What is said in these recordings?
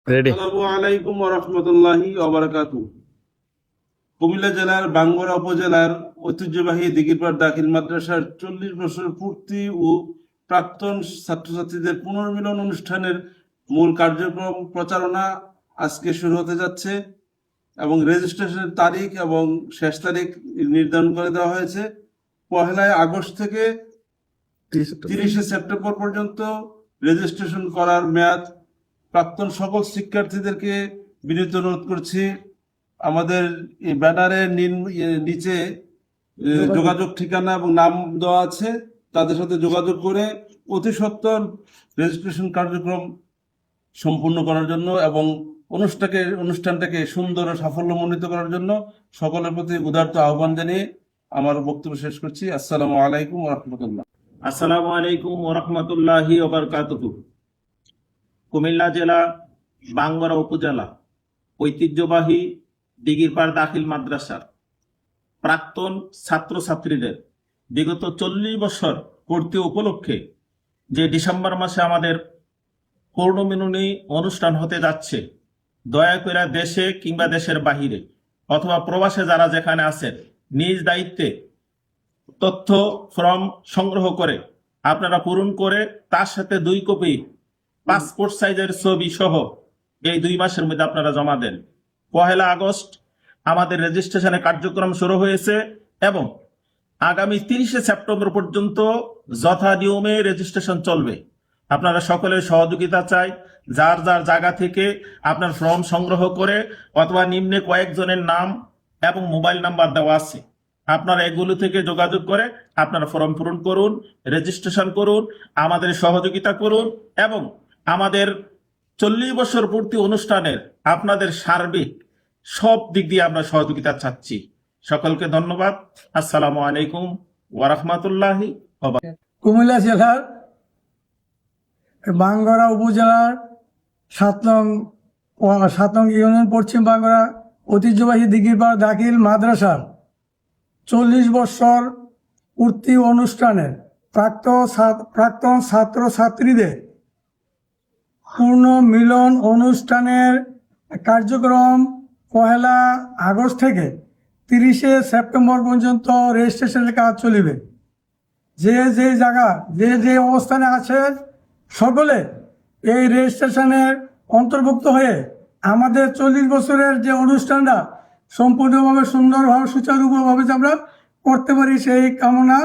Ready. আসসালামু আলাইকুম ওয়া রাহমাতুল্লাহি ওয়া বারাকাতুহু। কুমিল্লা জেলার বাঙ্গুরা উপজেলার ঐতিহ্যবাহী দিঘিরপাড় দাখিল মাদ্রাসার 40 বছর পূর্তি ও প্রাক্তন ছাত্রছাত্রীদের পুনর্মিলন অনুষ্ঠানের মূল কার্যক্রম প্রচারণা আজকে শুরু হতে যাচ্ছে এবং রেজিস্ট্রেশনের তারিখ এবং শেষ তারিখ নির্ধারণ করে দেওয়া হয়েছে। 1 আগস্ট থেকে 30 সেপ্টেম্বর পর্যন্ত রেজিস্ট্রেশন করার মেয়াদ। প্রাক্তন সকল শিক্ষার্থীদেরকে বিনীত অনুরোধ করছি, আমাদের এই ব্যানারের নিচে যোগাযোগ ঠিকানা এবং নাম দেওয়া আছে, তাদের সাথে যোগাযোগ করে অতি সত্বর রেজিস্ট্রেশন কার্যক্রম সম্পূর্ণ করার জন্য এবং অনুষ্ঠানটাকে সুন্দর ও সাফল্যমণ্ডিত করার জন্য সকলের প্রতি উদারত আহ্বান জানিয়ে আমার বক্তব্য শেষ করছি। আসসালামু আলাইকুম ওয়া রাহমাতুল্লাহ। আসসালামু আলাইকুম ওয়া রাহমাতুল্লাহি ওয়া বারাকাতুহু। কুমিল্লা জেলা বাঙ্গুরা উপজেলা ঐতিহ্যবাহী দিঘিরপাড় দাখিল মাদ্রাসার প্রাক্তন ছাত্রছাত্রীদের বিগত 40 বছর পূর্তি উপলক্ষে যে ডিসেম্বর মাসে আমাদের পূর্ণমিলনী অনুষ্ঠান হতে যাচ্ছে, দয়া করে দেশে কিংবা দেশের বাহিরে অথবা প্রবাসে যারা যেখানে আছেন নিজ দায়িত্বে তথ্য ফর্ম সংগ্রহ করে আপনারা পূরণ করে তার সাথে 2 কপি পাসপোর্ট সাইজের ছবি সহ এই 2 মাসের মধ্যে আপনারা জমা দেন। 1 আগস্ট আমাদের রেজিস্ট্রেশনের কার্যক্রম শুরু হয়েছে এবং আগামী 30 সেপ্টেম্বর পর্যন্ত যথা নিয়মে রেজিস্ট্রেশন চলবে। আপনারা সকলের সহযোগিতা চাই। যার যার জায়গা থেকে আপনার ফর্ম সংগ্রহ করে অথবা নিম্নে কয়েকজনের নাম এবং মোবাইল নাম্বার দেওয়া আছে, আপনারা এগুলো থেকে যোগাযোগ করে আপনারা ফর্ম পূরণ করুন, রেজিস্ট্রেশন করুন, আমাদের সহযোগিতা করুন এবং আমাদের 40 বছর পূর্তি অনুষ্ঠানের আপনাদের সার্বিক সব দিক দিয়ে আমরা সহযোগিতা চাচ্ছি। সকলকে ধন্যবাদ। আসসালামু আলাইকুম ওয়া রাহমাতুল্লাহি ওয়া বারাকাতুহু। কুমিল্লা জেলার বাঙ্গুরা উপজেলার 7 নং ইউনিয়ন পশ্চিম বাঙ্গুরা ঐতিহ্যবাহী দিঘিরপাড় দাখিল মাদ্রাসার 40 বছর পূর্তি অনুষ্ঠানের প্রাক্তন ছাত্রছাত্রীদের পূর্ণ মিলন অনুষ্ঠানের কার্যক্রম 1 আগস্ট থেকে 30 সেপ্টেম্বর পর্যন্ত রেজিস্ট্রেশনের কাজ চলিবে। যে যে জায়গা যে অবস্থানে আছে সকলে এই রেজিস্ট্রেশনের অন্তর্ভুক্ত হয়ে আমাদের 40 বছরের যে অনুষ্ঠানটা সম্পূর্ণভাবে সুন্দরভাবে সুচারুভাবে যে আমরা করতে পারি সেই কামনা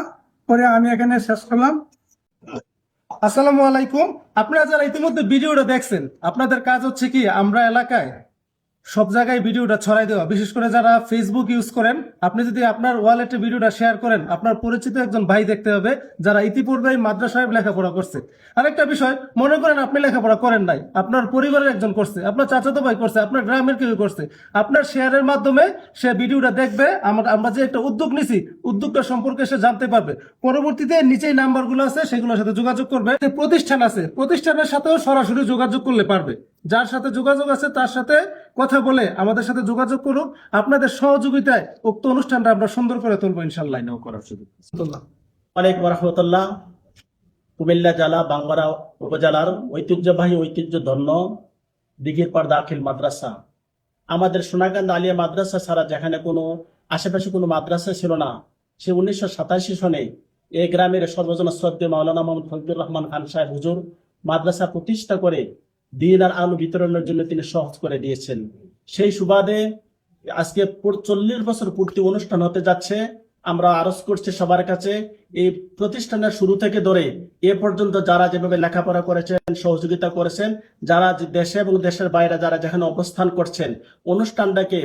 করে আমি এখানে শেষ করলাম। আসসালামু আলাইকুম। আপনারা যারা ইতিমধ্যে ভিডিওটা দেখছেন, আপনাদের কাজ হচ্ছে কি আমরা এলাকায় সব জায়গায় ভিডিওটা ছড়াই দেওয়া। বিশেষ করে যারা ফেসবুক ইউজ করেন, আপনি যদি আপনার ওয়ালেটে ভিডিওটা শেয়ার করেন, আপনার পরিচিত একজন ভাই দেখতে হবে যারা ইতিপূর্বে মাদ্রাসায় লেখাপড়া করছে। আরেকটা বিষয়, মনে করেন আপনি লেখাপড়া করেন নাই, আপনার পরিবারের একজন করছে, আপনার চাচাতো ভাই করছে, আপনার গ্রামের কেউ করছে, আপনার শেয়ারের মাধ্যমে সে ভিডিওটা দেখবে। আমরা যে একটা উদ্যোগ নিছি, উদ্যোগটা সম্পর্কে সে জানতে পারবে। পরবর্তীতে নিচেই নাম্বারগুলো আছে, সেগুলোর সাথে যোগাযোগ করবে। প্রতিষ্ঠান আছে, প্রতিষ্ঠানের সাথেও সরাসরি যোগাযোগ করলে পারবে। যার সাথে যোগাযোগ আছে তার সাথে কথা বলে আমাদের সাথে যোগাযোগ করুন। আপনাদের সহযোগিতায় উক্ত অনুষ্ঠানটা আমরা সুন্দর করে তুলবো ইনশাআল্লাহ। করার সুযোগ। ওয়ালাইকুম রাহমাতুল্লাহ। কুমিল্লা জেলা বাঙ্গুরা উপজেলার ঐতিহ্যবাহী ঐতিহ্যধন্য দিঘিরপাড় দাখিল মাদ্রাসা, আমাদের সোনাকান্দা আলিয়া মাদ্রাসা ছাড়া যেখানে কোনো আশেপাশে কোনো মাদ্রাসা ছিল না, সে 1987 সনে এই গ্রামের সর্বজন শ্রদ্ধেয় মাওলানা মোহাম্মদ ফজলুর রহমান খান সাহেব হুজুর মাদ্রাসা প্রতিষ্ঠা করে দিন আর আলো বিতরণের জন্য তিনি সহজ করে দিয়েছেন। সেই সুবাদে আজকে 40 বছর পূর্তি অনুষ্ঠান হতে যাচ্ছে। আমরা আরজ করছি সবার কাছে, এই প্রতিষ্ঠানের শুরু থেকে ধরে এ পর্যন্ত যারা যেভাবে লেখাপড়া করেছেন, সহযোগিতা করেছেন, যারা দেশে এবং দেশের বাইরে যারা যেখানে অবস্থান করছেন, অনুষ্ঠানটাকে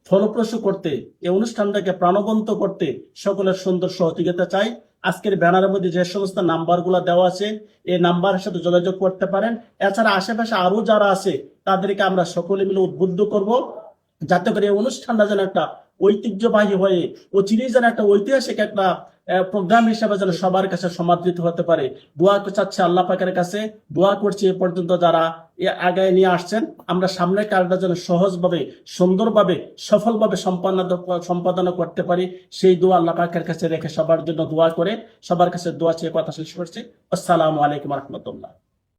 ফলপ্রসূ করতে, এই অনুষ্ঠানটাকে প্রাণবন্ত করতে সকলের সুন্দর সহযোগিতা চাই। আজকের ব্যানারের মধ্যে যে সমস্ত নাম্বারগুলো দেওয়া আছে, এই নাম্বারের সাথে যোগাযোগ করতে পারেন। এছাড়া আশেপাশে আরো যারা আছে তাদেরকে আমরা সকলে মিলে উদ্বুদ্ধ করব, যাতে করে এই অনুষ্ঠানটা যেন একটা ঐতিহ্যবাহী হয়ে চিরই যেন একটা ঐতিহাসিক একটা প্রোগ্রাম হিসেবে যেন সবার কাছে সমাদৃত হতে পারে। দোয়া চাচ্ছি আল্লাহ পাকের কাছে, দোয়া করছি এ পর্যন্ত যারা আগায় নিয়ে আসছেন, আমরা সামনের কাজটা যেন সহজভাবে, সুন্দরভাবে, সফলভাবে সম্পাদনা করতে পারি, সেই দোয়া আল্লাহ পাকের কাছে রেখে সবার জন্য দোয়া করে সবার কাছে দোয়া চেয়ে কথা শেষ করছি। আসসালামু আলাইকুম রহমতুল্লাহ।